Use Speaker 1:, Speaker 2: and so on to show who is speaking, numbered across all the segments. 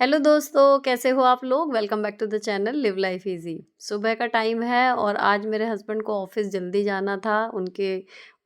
Speaker 1: Hello दोस्तों, कैसे हो आप लोग। Welcome back to the channel live life easy. सुबह का टाइम है और आज मेरे हस्बैंड को ऑफिस जल्दी जाना था। उनके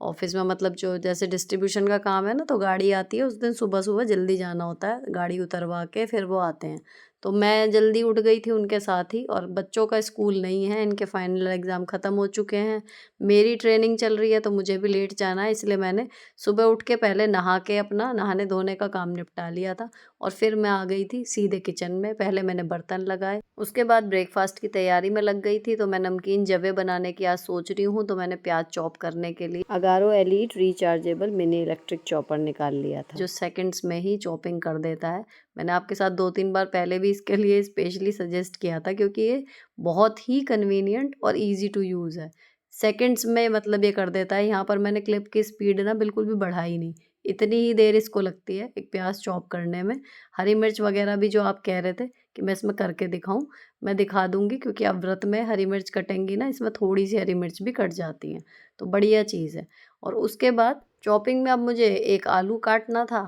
Speaker 1: ऑफिस में मतलब जो जैसे डिस्ट्रीब्यूशन का काम है ना, तो गाड़ी आती है उस दिन सुबह सुबह जल्दी जाना होता है, गाड़ी उतरवा के फिर वो आते हैं। तो मैं जल्दी उठ गई थी उनके साथ ही। और बच्चों का स्कूल नहीं है, इनके फाइनल एग्ज़ाम ख़त्म हो चुके हैं। मेरी ट्रेनिंग चल रही है तो मुझे भी लेट जाना है, इसलिए मैंने सुबह उठ के पहले नहा के अपना नहाने धोने का काम निपटा लिया था। और फिर मैं आ गई थी सीधे किचन में। पहले मैंने बर्तन लगाए, उसके बाद ब्रेकफास्ट की तैयारी में लग गई थी। तो मैं नमकीन जवे बनाने की आज सोच रही हूँ, तो मैंने प्याज चॉप करने के लिए Agaro elite rechargeable mini electric chopper निकाल लिया था, जो सेकंड्स में ही चॉपिंग कर देता है। मैंने आपके साथ 2-3 बार पहले भी इसके लिए स्पेशली सजेस्ट किया था, क्योंकि ये बहुत ही कन्वीनियंट और ईजी टू यूज़ है। सेकंड्स में मतलब ये कर देता है। यहाँ पर मैंने क्लिप की स्पीड ना बिल्कुल भी बढ़ाई नहीं, इतनी ही देर इसको लगती है एक प्याज चॉप करने में। हरी मिर्च वगैरह भी जो आप कह रहे थे कि मैं इसमें करके दिखाऊं, मैं दिखा दूंगी, क्योंकि आप व्रत में हरी मिर्च कटेंगी ना, इसमें थोड़ी सी हरी मिर्च भी कट जाती है, तो बढ़िया चीज़ है। और उसके बाद चॉपिंग में अब मुझे एक आलू काटना था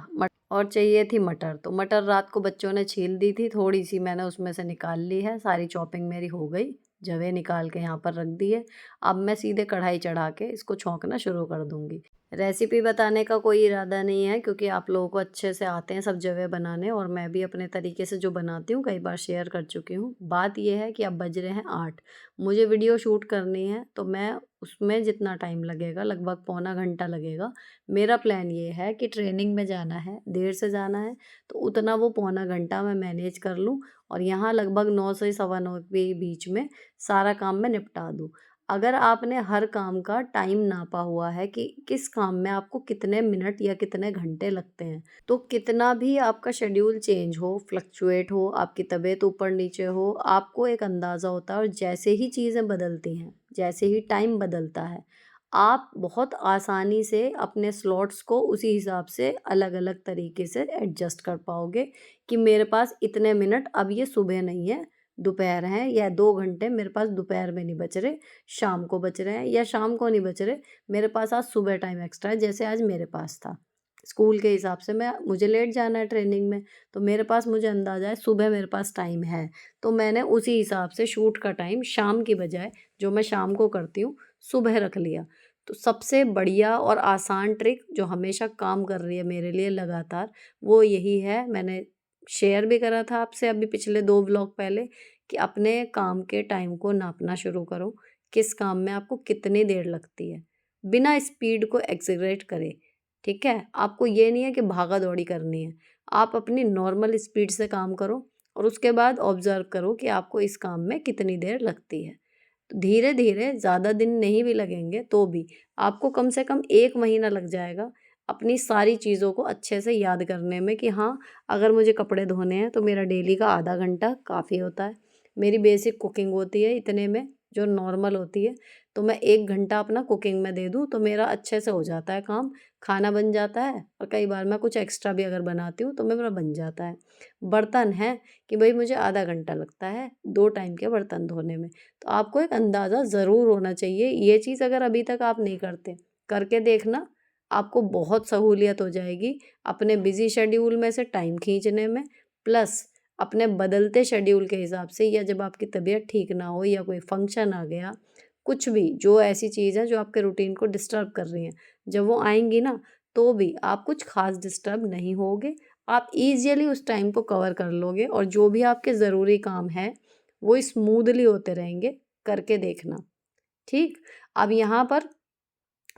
Speaker 1: और चाहिए थी मटर। तो मटर रात को बच्चों ने छील दी थी, थोड़ी सी मैंने उसमें से निकाल ली है। सारी चॉपिंग मेरी हो गई, जवे निकाल के यहाँ पर रख दिए। अब मैं सीधे कढ़ाई चढ़ा के इसको छौंकना शुरू कर दूंगी। रेसिपी बताने का कोई इरादा नहीं है, क्योंकि आप लोगों को अच्छे से आते हैं सब जगह बनाने, और मैं भी अपने तरीके से जो बनाती हूँ कई बार शेयर कर चुकी हूँ। बात यह है कि अब बज रहे हैं 8, मुझे वीडियो शूट करनी है, तो मैं उसमें जितना टाइम लगेगा लगभग पौना घंटा लगेगा। मेरा प्लान ये है कि ट्रेनिंग में जाना है, देर से जाना है, तो उतना वो पौना घंटा मैं मैनेज कर लूँ और यहाँ लगभग 9 से सवा 9 के बीच में सारा काम मैं निपटा दूँ। अगर आपने हर काम का टाइम नापा हुआ है कि किस काम में आपको कितने मिनट या कितने घंटे लगते हैं, तो कितना भी आपका शेड्यूल चेंज हो, फ्लक्चुएट हो, आपकी तबीयत ऊपर नीचे हो, आपको एक अंदाज़ा होता है। और जैसे ही चीज़ें बदलती हैं, जैसे ही टाइम बदलता है, आप बहुत आसानी से अपने स्लॉट्स को उसी हिसाब से अलग अलग तरीके से एडजस्ट कर पाओगे कि मेरे पास इतने मिनट, अब ये सुबह नहीं है, दोपहर है, या 2 घंटे मेरे पास दोपहर में नहीं बच रहे, शाम को बच रहे हैं, या शाम को नहीं बच रहे, मेरे पास आज सुबह टाइम एक्स्ट्रा है, जैसे आज मेरे पास था। स्कूल के हिसाब से मैं मुझे लेट जाना है ट्रेनिंग में, तो मेरे पास मुझे अंदाज़ा है सुबह मेरे पास टाइम है, तो मैंने उसी हिसाब से शूट का टाइम शाम की बजाय, जो मैं शाम को करती हूँ, सुबह रख लिया। तो सबसे बढ़िया और आसान ट्रिक जो हमेशा काम कर रही है मेरे लिए लगातार, वो यही है। मैंने शेयर भी करा था आपसे अभी पिछले 2 व्लॉग पहले, कि अपने काम के टाइम को नापना शुरू करो, किस काम में आपको कितनी देर लगती है, बिना स्पीड को एक्सेलरेट करे। ठीक है, आपको ये नहीं है कि भागा दौड़ी करनी है, आप अपनी नॉर्मल स्पीड से काम करो और उसके बाद ऑब्जर्व करो कि आपको इस काम में कितनी देर लगती है। तो धीरे धीरे, ज़्यादा दिन नहीं भी लगेंगे तो भी आपको कम से कम 1 महीना लग जाएगा अपनी सारी चीज़ों को अच्छे से याद करने में, कि हाँ, अगर मुझे कपड़े धोने हैं तो मेरा डेली का आधा घंटा काफ़ी होता है। मेरी बेसिक कुकिंग होती है इतने में, जो नॉर्मल होती है, तो मैं 1 घंटा अपना कुकिंग में दे दूँ तो मेरा अच्छे से हो जाता है काम, खाना बन जाता है, और कई बार मैं कुछ एक्स्ट्रा भी अगर बनाती हूँ तो मेरा बन जाता है। बर्तन है कि भाई मुझे आधा घंटा लगता है 2 टाइम के बर्तन धोने में, तो आपको एक अंदाज़ा ज़रूर होना चाहिए। ये चीज़ अगर अभी तक आप नहीं करते, करके देखना, आपको बहुत सहूलियत हो जाएगी अपने बिज़ी शेड्यूल में से टाइम खींचने में, प्लस अपने बदलते शेड्यूल के हिसाब से, या जब आपकी तबीयत ठीक ना हो या कोई फंक्शन आ गया, कुछ भी जो ऐसी चीज़ है जो आपके रूटीन को डिस्टर्ब कर रही हैं, जब वो आएँगी ना, तो भी आप कुछ ख़ास डिस्टर्ब नहीं होगे। आप ईज़िली उस टाइम को कवर कर लोगे और जो भी आपके ज़रूरी काम हैं, वो स्मूथली होते रहेंगे, करके देखना। ठीक? अब यहाँ पर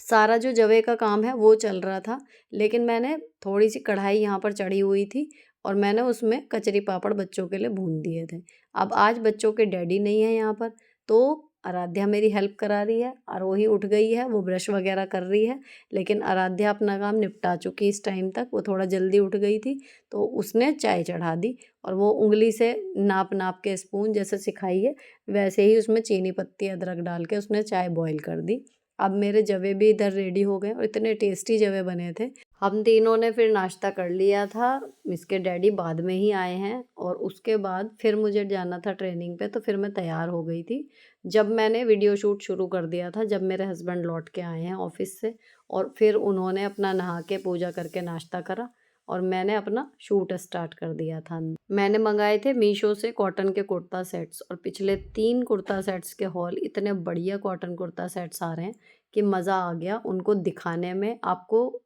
Speaker 1: सारा जो जवे का काम है वो चल रहा था, लेकिन मैंने थोड़ी-सी कढ़ाई यहाँ पर चढ़ी हुई थी और मैंने उसमें कचरी पापड़ बच्चों के लिए भून दिए थे। अब आज बच्चों के डैडी नहीं है यहाँ पर, तो आराध्या मेरी हेल्प करा रही है। आरोही उठ गई है, वो ब्रश वगैरह कर रही है, लेकिन आराध्या अपना काम निपटा चुकी इस टाइम तक, वो थोड़ा जल्दी उठ गई थी, तो उसने चाय चढ़ा दी। और वो उँगली से नाप-नाप के स्पून जैसे सिखाई है, वैसे ही उसमें चीनी पत्ती, अदरक डाल के उसने चाय बॉयल कर दी। अब मेरे जवे भी इधर रेडी हो गए और इतने टेस्टी जवे बने थे। हम तीनों ने फिर नाश्ता कर लिया था, इसके डैडी बाद में ही आए हैं, और उसके बाद फिर मुझे जाना था ट्रेनिंग पे, तो फिर मैं तैयार हो गई थी। जब मैंने वीडियो शूट शुरू कर दिया था, जब मेरे हस्बैंड लौट के आए हैं ऑफिस से, और फिर उन्होंने अपना नहा के पूजा करके नाश्ता करा, और मैंने अपना शूट स्टार्ट कर दिया था। मैंने मंगाए थे मीशो से कॉटन के कुर्ता सेट्स, और पिछले 3 कुर्ता सेट्स के हॉल इतने बढ़िया कॉटन कुर्ता सेट्स आ रहे हैं कि मज़ा आ गया उनको दिखाने में, आपको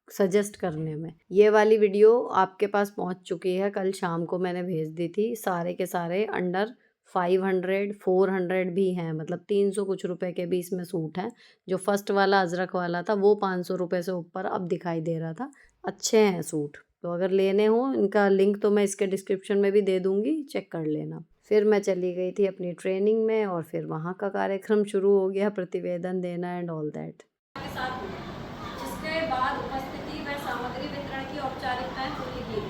Speaker 1: सजेस्ट करने में। ये वाली वीडियो आपके पास पहुंच चुकी है, कल शाम को मैंने भेज दी थी। सारे के सारे अंडर 500 400 भी हैं, मतलब 300 कुछ रुपए के भी इसमें सूट हैं। जो फर्स्ट वाला अजरक वाला था वो 500 रुपये से ऊपर अब दिखाई दे रहा था। अच्छे हैं सूट, तो अगर लेने हो इनका लिंक तो मैं इसके डिस्क्रिप्शन में भी दे दूंगी, चेक कर लेना। फिर मैं चली गई थी अपनी ट्रेनिंग में, और फिर वहाँ का कार्यक्रम शुरू हो गया, प्रतिवेदन देना एंड ऑल दैट। जिसके बाद उपस्थिति व सामग्री वितरण की औपचारिकताएं पूरी की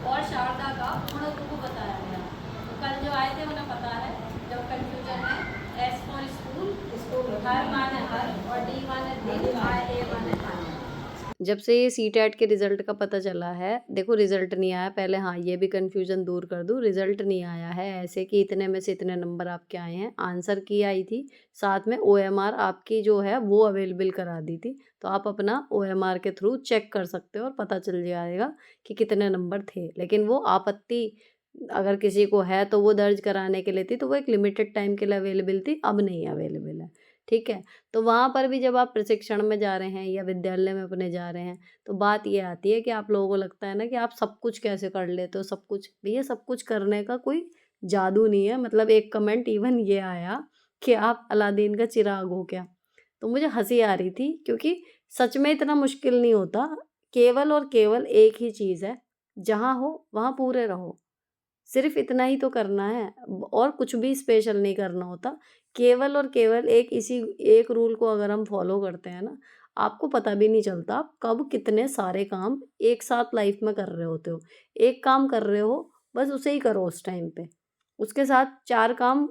Speaker 1: और शारदा का पूर्ण रूप बताया गया। तो कल जो आए थे उन्हें पता है, जब कंफ्यूजन है एस फॉर स्कूल, हर माने हर, और डी माने दिन, आई ए माने खाने। जब से ये सीटेट के रिजल्ट का पता चला है, देखो रिजल्ट नहीं आया पहले, हाँ ये भी कन्फ्यूजन दूर कर दूँ, रिजल्ट नहीं आया है ऐसे कि इतने में से इतने नंबर आपके आए हैं। आंसर की आई थी, साथ में OMR आपकी जो है वो अवेलेबल करा दी थी, तो आप अपना OMR के थ्रू चेक कर सकते हो और पता चल जाएगा कि कितने नंबर थे। लेकिन वो आपत्ति अगर किसी को है तो वो दर्ज कराने के लिए थी, तो वो एक लिमिटेड टाइम के लिए अवेलेबल थी, अब नहीं अवेलेबल है। ठीक है, तो वहाँ पर भी जब आप प्रशिक्षण में जा रहे हैं या विद्यालय में अपने जा रहे हैं, तो बात ये आती है कि आप लोगों को लगता है ना कि आप सब कुछ कैसे कर लेते हो, सब कुछ। भैया सब कुछ करने का कोई जादू नहीं है। मतलब एक कमेंट इवन ये आया कि आप अलादीन का चिराग हो क्या? तो मुझे हँसी आ रही थी, क्योंकि सच में इतना मुश्किल नहीं होता। केवल और केवल एक ही चीज़ है, जहाँ हो वहाँ पूरे रहो। सिर्फ इतना ही तो करना है, और कुछ भी स्पेशल नहीं करना होता। केवल और केवल इसी एक रूल को अगर हम फॉलो करते हैं ना, आपको पता भी नहीं चलता आप कब कितने सारे काम एक साथ लाइफ में कर रहे होते हो। एक काम कर रहे हो, बस उसे ही करो उस टाइम पे। उसके साथ 4 काम,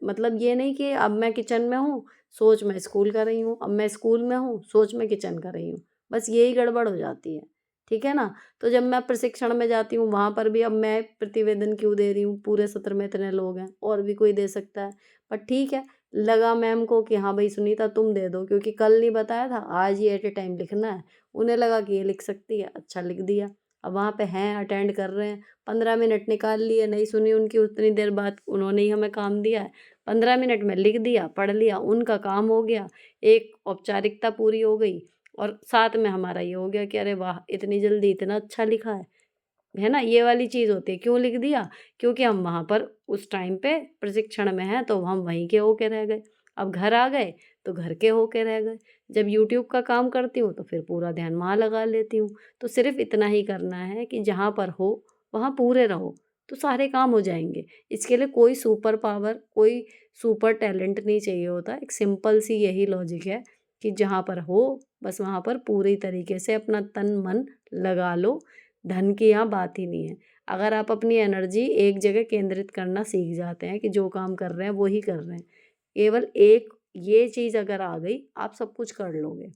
Speaker 1: मतलब ये नहीं कि अब मैं किचन में हूँ, सोच मैं स्कूल कर रही हूँ, अब मैं स्कूल में हूँ, सोच मैं किचन कर रही हूँ। बस यही गड़बड़ हो जाती है, ठीक है ना? तो जब मैं प्रशिक्षण में जाती हूँ, वहाँ पर भी अब मैं प्रतिवेदन क्यों दे रही हूँ, पूरे सत्र में इतने लोग हैं, और भी कोई दे सकता है। पर ठीक है, लगा मैम को कि हाँ भाई सुनीता तुम दे दो, क्योंकि कल नहीं बताया था, आज ही एट ए टाइम लिखना है। उन्हें लगा कि ये लिख सकती है, अच्छा लिख दिया। अब वहाँ पे हैं, अटेंड कर रहे हैं, 15 मिनट निकाल लिए, नहीं सुनी उनकी उतनी देर बाद, उन्होंने ही हमें काम दिया है। 15 मिनट में लिख दिया, पढ़ लिया, उनका काम हो गया, एक औपचारिकता पूरी हो गई, और साथ में हमारा ये हो गया कि अरे वाह! इतनी जल्दी इतना अच्छा लिखा है ना? ये वाली चीज़ होती है। क्यों लिख दिया? क्योंकि हम वहाँ पर उस टाइम पे प्रशिक्षण में हैं, तो हम वहीं के होके रह गए। अब घर आ गए, तो घर के होके रह गए। जब यूट्यूब का काम करती हूँ, तो फिर पूरा ध्यान वहाँ लगा लेती हूँ। तो सिर्फ़ इतना ही करना है कि जहाँ पर हो, वहाँ पूरे रहो, तो सारे काम हो जाएँगे। इसके लिए कोई सुपर पावर, कोई सुपर टैलेंट नहीं चाहिए होता। एक सिंपल सी यही लॉजिक है कि जहाँ पर हो, बस वहाँ पर पूरी तरीके से अपना तन-मन लगा लो। धन की यहाँ बात ही नहीं है। अगर आप अपनी एनर्जी एक जगह केंद्रित करना सीख जाते हैं कि जो काम कर रहे हैं वो ही कर रहे हैं। केवल एक ये चीज़ अगर आ गई, आप सब कुछ कर लोगे।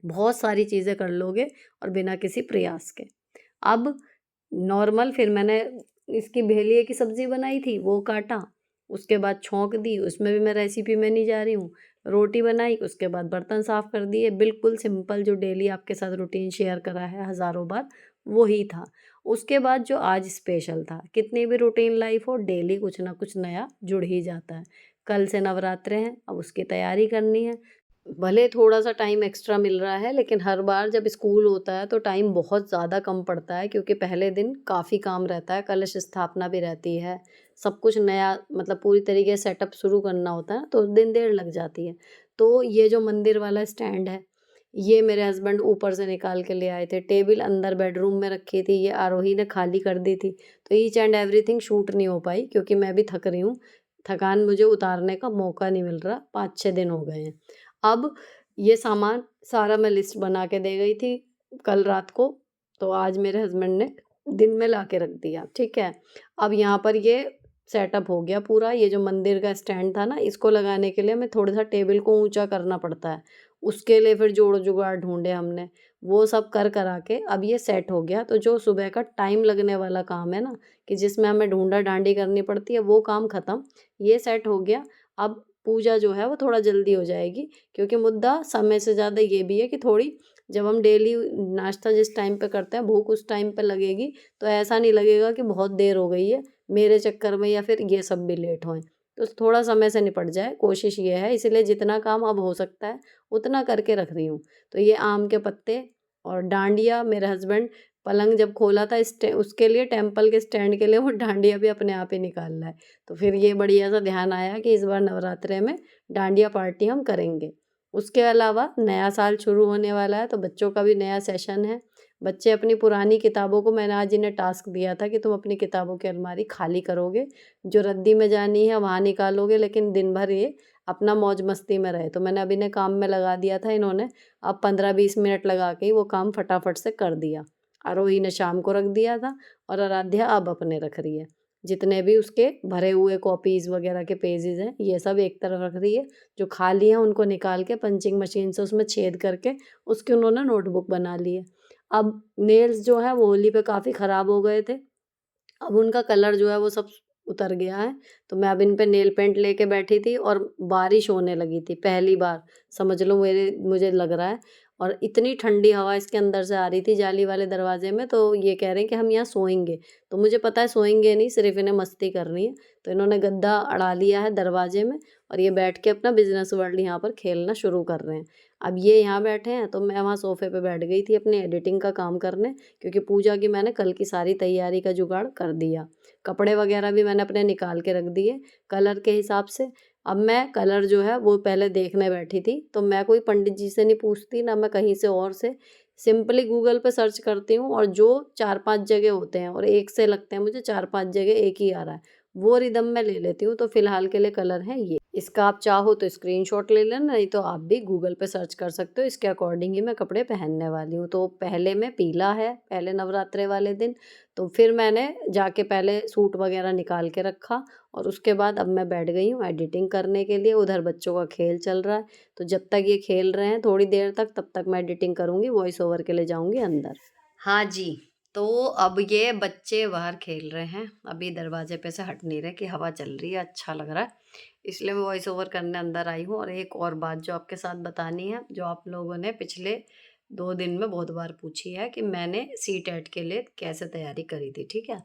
Speaker 1: बहुत सारी चीज़ें कर लोगे, और बिना किसी प्रयास के। अब नॉर्मल फिर मैंने इसकी भेलिए की सब्ज़ी बनाई थी, वो काटा, उसके बाद छौंक दी, उसमें भी मैं रेसिपी में नहीं जा रही हूँ। रोटी बनाई, उसके बाद बर्तन साफ़ कर दिए, बिल्कुल सिंपल जो डेली आपके साथ रूटीन शेयर करा है हज़ारों बार, वो ही था। उसके बाद जो आज स्पेशल था, कितनी भी रूटीन लाइफ़ हो, डेली कुछ ना कुछ नया जुड़ ही जाता है। कल से नवरात्रे हैं, अब उसकी तैयारी करनी है। भले थोड़ा-सा टाइम एक्स्ट्रा मिल रहा है, लेकिन हर बार जब स्कूल होता है तो टाइम बहुत ज़्यादा कम पड़ता है, क्योंकि पहले दिन काफ़ी काम रहता है, कलश स्थापना भी रहती है, सब कुछ नया, मतलब पूरी तरीके से सेटअप शुरू करना होता है, तो दिन देर लग जाती है। तो ये जो मंदिर वाला स्टैंड है, ये मेरे हस्बैंड ऊपर से निकाल के ले आए थे। टेबल अंदर बेडरूम में रखी थी, ये आरोही ने खाली कर दी थी, तो ईच एंड एवरीथिंग शूट नहीं हो पाई, क्योंकि मैं भी थक रही हूँ। थकान मुझे उतारने का मौका नहीं मिल रहा, 5-6 दिन हो गए हैं। अब ये सामान सारा मैं लिस्ट बना के दे गई थी कल रात को, तो आज मेरे हस्बैंड ने दिन में ला के रख दिया, ठीक है। अब यहाँ पर ये सेटअप हो गया पूरा। ये जो मंदिर का स्टैंड था ना, इसको लगाने के लिए हमें थोड़ा-सा टेबल को ऊँचा करना पड़ता है। उसके लिए फिर जोड़-जुगाड़ ढूँढे हमने, वो सब कर करा के अब ये सेट हो गया। तो जो सुबह का टाइम लगने वाला काम है ना, कि जिसमें हमें ढूँढा-ढाँडी करनी पड़ती है, वो काम खत्म, ये सेट हो गया। अब पूजा जो है वो थोड़ा जल्दी हो जाएगी, क्योंकि मुद्दा समय से ज़्यादा ये भी है कि थोड़ी जब हम डेली नाश्ता जिस टाइम पे करते हैं, भूख उस टाइम पे लगेगी, तो ऐसा नहीं लगेगा कि बहुत देर हो गई है मेरे चक्कर में या फिर ये सब भी लेट होएँ। तो थोड़ा समय से निपट जाए, कोशिश ये है, इसीलिए जितना काम अब हो सकता है उतना करके रख रही हूँ। तो ये आम के पत्ते और डांडिया, मेरे हस्बैंड पलंग जब खोला था उसके लिए, टेम्पल के स्टैंड के लिए, वो डांडिया भी अपने आप ही निकाल रहा है। तो फिर ये बढ़िया सा ध्यान आया कि इस बार नवरात्रे में डांडिया पार्टी हम करेंगे। उसके अलावा नया साल शुरू होने वाला है, तो बच्चों का भी नया सेशन है। बच्चे अपनी पुरानी किताबों को, मैंने आज इन्हें टास्क दिया था कि तुम अपनी किताबों की अलमारी खाली करोगे, जो रद्दी में जानी है वहाँ निकालोगे, लेकिन दिन भर ये अपना मौज मस्ती में रहे। तो मैंने अब इन्हें काम में लगा दिया था, इन्होंने अब 15-20 मिनट लगा के ही वो काम फटाफट से कर दिया। आरोही ने शाम को रख दिया था और आराध्या अब अपने रख रही है। जितने भी उसके भरे हुए कॉपीज़ वगैरह के पेजेज़ हैं, ये सब एक तरफ रख रही है। जो खाली हैं उनको निकाल के पंचिंग मशीन से उसमें छेद करके उसकी उन्होंने नोटबुक बना ली है। अब नेल्स जो है वो होली पे काफ़ी ख़राब हो गए थे। अब उनका कलर जो है वो सब उतर गया है, तो मैं अब इन पे नेल पेंट लेके बैठी थी और बारिश होने लगी थी, पहली बार समझ लो मुझे लग रहा है। और इतनी ठंडी हवा इसके अंदर से आ रही थी जाली वाले दरवाजे में, तो ये कह रहे हैं कि हम यहाँ सोएंगे। तो मुझे पता है सोएंगे नहीं, सिर्फ इन्हें मस्ती करनी है। तो इन्होंने गद्दा अड़ा लिया है दरवाजे में और ये बैठ के अपना बिजनेस वर्ल्ड यहाँ पर खेलना शुरू कर रहे हैं। अब ये यहाँ बैठे हैं, तो मैं वहाँ सोफे पे बैठ गई थी अपनी एडिटिंग का काम करने, क्योंकि पूजा की मैंने कल की सारी तैयारी का जुगाड़ कर दिया। कपड़े वगैरह भी मैंने अपने निकाल के रख दिए कलर के हिसाब से। अब मैं कलर जो है वो पहले देखने बैठी थी, तो मैं कोई पंडित जी से नहीं पूछती, ना मैं कहीं से और से, सिंपली गूगल पे सर्च करती हूँ और जो 4-5 जगह होते हैं और एक से लगते हैं मुझे 4-5 जगह एक ही आ रहा है, वो रिदम में ले लेती हूँ। तो फिलहाल के लिए कलर है ये। इसका आप चाहो तो स्क्रीनशॉट ले लेना, नहीं तो आप भी गूगल पे सर्च कर सकते हो। इसके अकॉर्डिंग ही मैं कपड़े पहनने वाली हूँ। तो पहले में पीला है, पहले नवरात्रे वाले दिन। तो फिर मैंने जाके पहले सूट वगैरह निकाल के रखा और उसके बाद अब मैं बैठ गई हूँ एडिटिंग करने के लिए। उधर बच्चों का खेल चल रहा है, तो जब तक ये खेल रहे हैं थोड़ी देर तक, तब तक मैं एडिटिंग करूँगी, वॉइस ओवर के लिए जाऊँगी अंदर। हाँ जी, तो अब ये बच्चे बाहर खेल रहे हैं, अभी दरवाजे पे से हट नहीं रहे कि हवा चल रही है, अच्छा लग रहा है, इसलिए मैं वॉइस ओवर करने अंदर आई हूँ। और एक और बात जो आपके साथ बतानी है, जो आप लोगों ने पिछले 2 दिन में बहुत बार पूछी है, कि मैंने सीटेट के लिए कैसे तैयारी करी थी, ठीक है?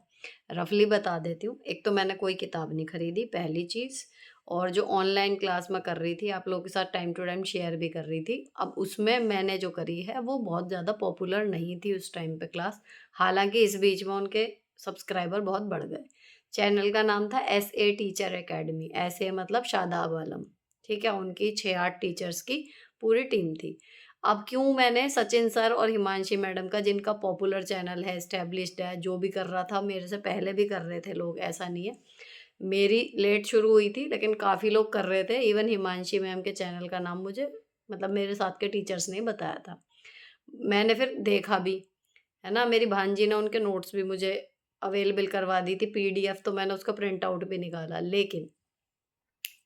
Speaker 1: रफली बता देती हूँ। एक तो मैंने कोई किताब नहीं खरीदी, पहली चीज़। और जो ऑनलाइन क्लास मैं कर रही थी, आप लोगों के साथ टाइम टू टाइम शेयर भी कर रही थी। अब उसमें मैंने जो करी है वो बहुत ज़्यादा पॉपुलर नहीं थी उस टाइम पे क्लास। हालाँकि इस बीच में उनके सब्सक्राइबर बहुत बढ़ गए। चैनल का नाम था एसए टीचर अकेडमी, एसए मतलब शादाब आलम, ठीक है? उनकी 6-8 टीचर्स की पूरी टीम थी। अब क्यों मैंने सचिन सर और हिमांशी मैडम का, जिनका पॉपुलर चैनल है, एस्टेब्लिश्ड है, जो भी कर रहा था मेरे से पहले भी कर रहे थे लोग, ऐसा नहीं है। मेरी लेट शुरू हुई थी लेकिन काफ़ी लोग कर रहे थे। इवन हिमांशी मैम के चैनल का नाम मुझे, मतलब मेरे साथ के टीचर्स ने बताया था। मैंने फिर देखा भी, है ना? मेरी भांजी ने उनके नोट्स भी मुझे अवेलेबल करवा दी थी, पीडीएफ, तो मैंने उसका प्रिंट आउट भी निकाला। लेकिन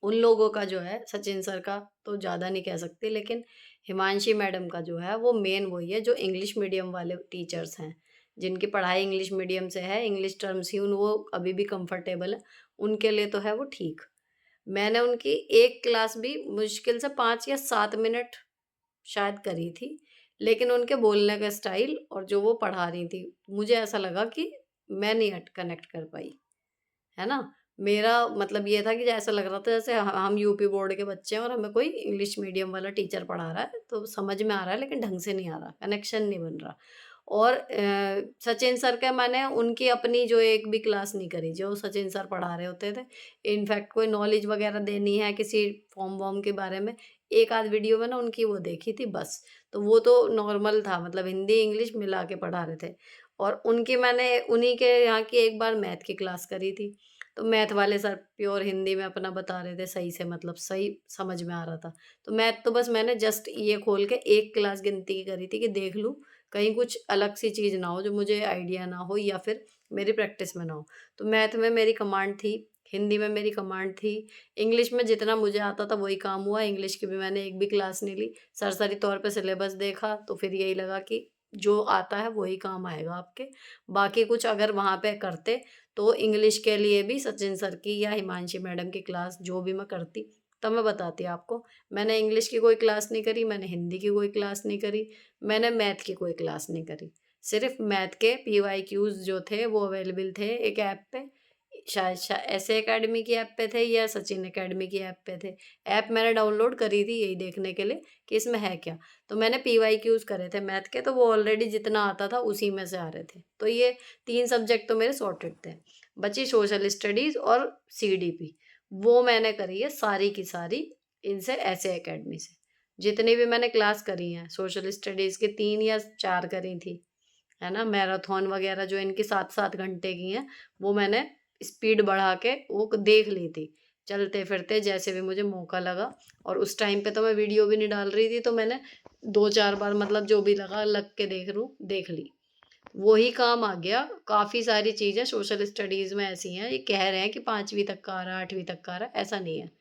Speaker 1: उन लोगों का जो है, सचिन सर का तो ज़्यादा नहीं कह सकती, लेकिन हिमांशी मैडम का जो है वो मेन वही है, जो इंग्लिश मीडियम वाले टीचर्स हैं, जिनकी पढ़ाई इंग्लिश मीडियम से है, इंग्लिश टर्म्स ही उन वो अभी भी कंफर्टेबल है, उनके लिए तो है वो ठीक। मैंने उनकी एक क्लास भी मुश्किल से 5 या 7 मिनट शायद करी थी, लेकिन उनके बोलने का स्टाइल और जो वो पढ़ा रही थी, मुझे ऐसा लगा कि मैं नहीं कनेक्ट कर पाई। है ना? मेरा मतलब ये था कि ऐसा लग रहा था जैसे हम यूपी बोर्ड के बच्चे हैं और हमें कोई इंग्लिश मीडियम वाला टीचर पढ़ा रहा है, तो समझ में आ रहा है लेकिन ढंग से नहीं आ रहा, कनेक्शन नहीं बन रहा। और सचिन सर का मैंने उनकी अपनी जो एक भी क्लास नहीं करी, जो सचिन सर पढ़ा रहे होते थे। इनफैक्ट कोई नॉलेज वगैरह देनी है किसी फॉर्म-वॉर्म के बारे में, एक आध वीडियो मैंने उनकी वो देखी थी बस। तो वो तो नॉर्मल था, मतलब हिंदी, इंग्लिश मिला के पढ़ा रहे थे। और उनकी मैंने उन्हीं के यहाँ की एक बार मैथ की क्लास करी थी। तो मैथ वाले सर प्योर हिंदी में अपना बता रहे थे सही से, मतलब सही समझ में आ रहा था। तो मैथ तो बस मैंने जस्ट ये खोल के एक क्लास गिनती की करी थी कि देख लूँ, कहीं कुछ अलग सी चीज़ ना हो जो मुझे आइडिया ना हो या फिर मेरी प्रैक्टिस में ना हो। तो मैथ में मेरी कमांड थी, हिंदी में मेरी कमांड थी, इंग्लिश में जितना मुझे आता था वही काम हुआ, इंग्लिश की भी मैंने एक भी क्लास नहीं ली। सरसरी तौर पे सिलेबस देखा तो फिर यही लगा कि जो आता है वही काम आएगा आपके। बाकी कुछ अगर वहाँ पे करते, तो इंग्लिश के लिए भी सचिन सर की या हिमांशी मैडम की क्लास जो भी मैं करती, तब मैं बताती आपको। मैंने इंग्लिश की कोई क्लास नहीं करी, मैंने हिंदी की कोई क्लास नहीं करी, मैंने मैथ की कोई क्लास नहीं करी। सिर्फ मैथ के पीवाईक्यूज जो थे वो अवेलेबल थे एक ऐप पे, शायद ऐसे एकेडमी की ऐप पे थे या सचिन एकेडमी की ऐप पे थे। ऐप मैंने डाउनलोड करी थी यही देखने के लिए कि इसमें है क्या। तो मैंने पीवाईक्यूज करे थे मैथ के, तो वो ऑलरेडी जितना आता था उसी में से आ रहे थे। तो ये 3 सब्जेक्ट तो मेरे सॉर्टेड थे। बची सोशल स्टडीज़ और सीडीपी, वो मैंने करी है सारी की सारी इनसे, ऐसे एकेडमी से। जितनी भी मैंने क्लास करी हैं सोशल स्टडीज़ की 3 या 4 करी थी, है ना? मैराथन वगैरह जो इनकी 7-7 घंटे की हैं, वो मैंने स्पीड बढ़ा के वो देख ली थी, चलते-फिरते जैसे भी मुझे मौका लगा। और उस टाइम पे तो मैं वीडियो भी नहीं डाल रही थी, तो मैंने 2-4 बार मतलब जो भी लगा लग के देख ली। वो ही काम आ गया। काफ़ी सारी चीज़ें सोशल स्टडीज़ में ऐसी हैं, ये कह रहे हैं कि 5वीं तक का आ रहा है, 8वीं तक का आ रहा है, ऐसा नहीं है,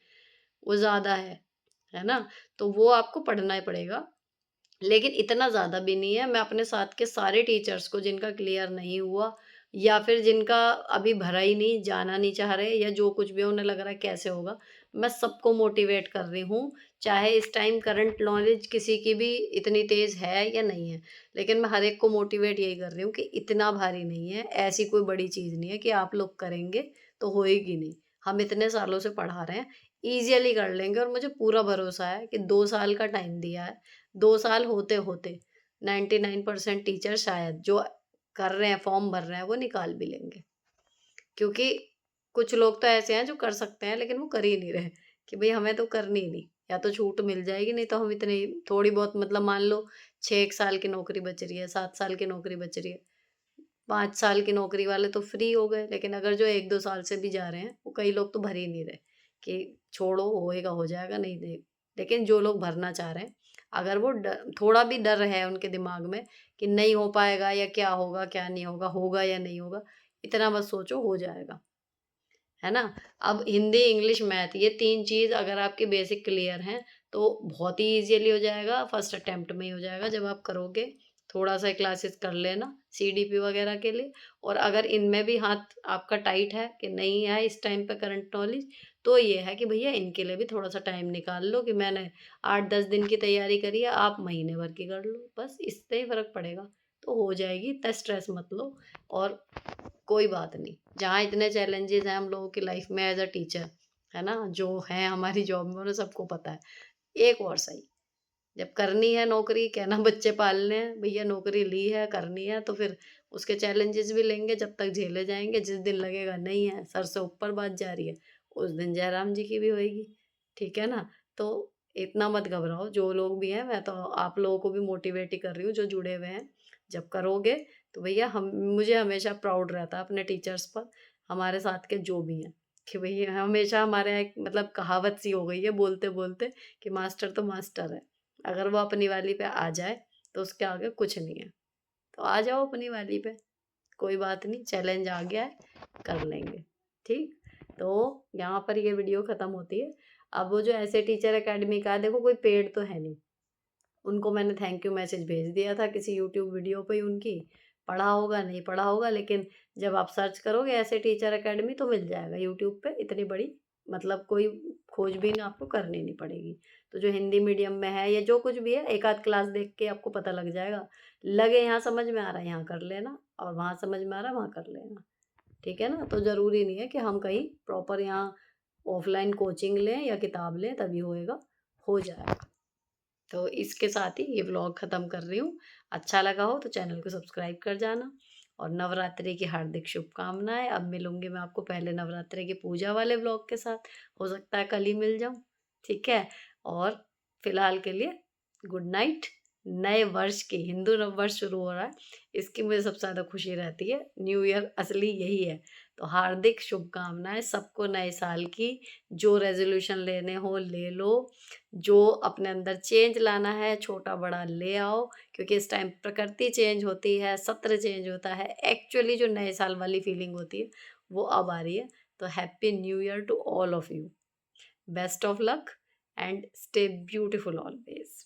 Speaker 1: वो ज़्यादा है ना? तो वो आपको पढ़ना ही पड़ेगा। लेकिन इतना ज़्यादा भी नहीं है। मैं अपने साथ के सारे टीचर्स को जिनका क्लियर नहीं हुआ या फिर जिनका अभी भरा ही नहीं, जाना नहीं चाह रहे या जो कुछ भी उन्हें लग रहा है कैसे होगा, मैं सबको मोटिवेट कर रही हूँ। चाहे इस टाइम करंट नॉलेज किसी की भी इतनी तेज़ है या नहीं है, लेकिन मैं हर एक को मोटिवेट यही कर रही हूँ कि इतना भारी नहीं है, ऐसी कोई बड़ी चीज़ नहीं है कि आप लोग करेंगे तो होएगी नहीं। हम इतने सालों से पढ़ा रहे हैं, ईज़िली कर लेंगे और मुझे पूरा भरोसा है कि 2 साल का टाइम दिया है। 2 साल होते-होते 99% टीचर शायद जो कर रहे हैं, फॉर्म भर रहे हैं, वो निकाल भी लेंगे। क्योंकि कुछ लोग तो ऐसे हैं जो कर सकते हैं लेकिन वो कर ही नहीं रहे कि भई हमें तो करनी ही नहीं, या तो छूट मिल जाएगी, नहीं तो हम इतनी थोड़ी बहुत मतलब मान लो 6 साल की नौकरी बच रही है, 7 साल की नौकरी बच रही है, 5 साल की नौकरी वाले तो फ्री हो गए, लेकिन अगर जो 1-2 साल से भी जा रहे हैं, वो कई लोग तो भर ही नहीं रहे कि छोड़ो होएगा हो जाएगा, नहीं दे। लेकिन जो लोग भरना चाह रहे हैं, अगर वो थोड़ा भी डर है उनके दिमाग में कि नहीं हो पाएगा या क्या होगा, क्या नहीं होगा, होगा या नहीं होगा, इतना मत सोचो, हो जाएगा। है ना? अब हिंदी, इंग्लिश, मैथ ये 3 चीज़ अगर आपकी बेसिक क्लियर हैं, तो बहुत ही ईज़िली हो जाएगा, फर्स्ट अटेम्प्ट में ही हो जाएगा जब आप करोगे। थोड़ा-सा क्लासेस कर लेना सीडीपी वगैरह के लिए, और अगर इनमें भी हाथ आपका टाइट है कि नहीं है इस टाइम पे करंट नॉलेज, तो ये है कि भैया इनके लिए भी थोड़ा-सा टाइम निकाल लो कि मैंने 8-10 दिन की तैयारी करी है, आप महीने भर की कर लो, बस इससे ही फ़र्क पड़ेगा। तो हो जाएगी, इतना स्ट्रेस मत लो। और कोई बात नहीं, जहाँ इतने चैलेंजेज़ हैं हम लोगों की लाइफ में एज़ अ टीचर, है ना? जो हैं हमारी जॉब में उन्हें सबको पता है। एक और सही, जब करनी है नौकरी, क्या ना बच्चे पालने हैं, भैया नौकरी ली है, करनी है तो फिर उसके चैलेंजेज़ भी लेंगे, जब तक झेले जाएँगे। जिस दिन लगेगा नहीं है, सर से ऊपर बात जा रही है, उस दिन जयराम जी की भी होएगी, ठीक है ना? तो इतना मत घबराओ, जो लोग भी हैं, मैं तो आप लोगों को भी मोटिवेट ही कर रही हूँ जो जुड़े हुए हैं। जब करोगे तो भैया हम मुझे हमेशा प्राउड रहता है अपने टीचर्स पर, हमारे साथ के जो भी हैं, कि भई हमेशा हमारे यहाँ एक मतलब कहावत सी हो गई है बोलते-बोलते कि मास्टर तो मास्टर है। अगर वो अपनी वाली पे आ जाए, तो उसके आगे कुछ नहीं है। तो आ जाओ अपनी वाली पे, कोई बात नहीं, चैलेंज आ गया है, कर लेंगे, ठीक? तो यहाँ पर ये वीडियो खत्म होती है। अब वो जो ऐसे टीचर अकेडमी का है, देखो कोई पेड तो है नहीं। उनको मैंने थैंक यू मैसेज भेज दिया था किसी यूट्यूब वीडियो पे ही उनकी, पढ़ा होगा, नहीं पढ़ा होगा, लेकिन जब आप सर्च करोगे ऐसे टीचर अकेडमी तो मिल जाएगा यूट्यूब पे, इतनी बड़ी मतलब कोई खोजबीन आपको करनी नहीं पड़ेगी। तो जो हिंदी मीडियम में है या जो कुछ भी है, एक आध क्लास देख के आपको पता लग जाएगा। लगे यहाँ समझ में आ रहा है यहाँ कर लेना, और वहाँ समझ में आ रहा है वहाँ कर लेना, ठीक है ना? तो ज़रूरी नहीं है कि हम कहीं प्रॉपर यहाँ ऑफ़लाइन कोचिंग लें या किताब लें तभी होएगा, हो जाएगा। तो इसके साथ ही ये व्लॉग ख़त्म कर रही हूँ। अच्छा लगा हो तो चैनल को सब्सक्राइब कर जाना, और नवरात्रि की हार्दिक शुभकामनाएँ। अब मिलूँगी मैं आपको पहले नवरात्रि की पूजा वाले व्लॉग के साथ। हो सकता है कल ही मिल जाऊँ, ठीक है? और फ़िलहाल के लिए गुड नाइट। नए वर्ष की, हिंदू नव वर्ष शुरू हो रहा है, इसकी मुझे सबसे ज़्यादा खुशी रहती है। न्यू ईयर असली यही है। तो हार्दिक शुभकामनाएँ सबको नए साल की। जो रेज़ोल्यूशन लेने हों ले लो, जो अपने अंदर चेंज लाना है छोटा-बड़ा ले आओ, क्योंकि इस टाइम प्रकृति चेंज होती है, सत्र चेंज होता है। एक्चुअली जो नए साल वाली फीलिंग होती है, वो अब आ रही है। तो happy new year to all of you. Best of luck and stay beautiful always.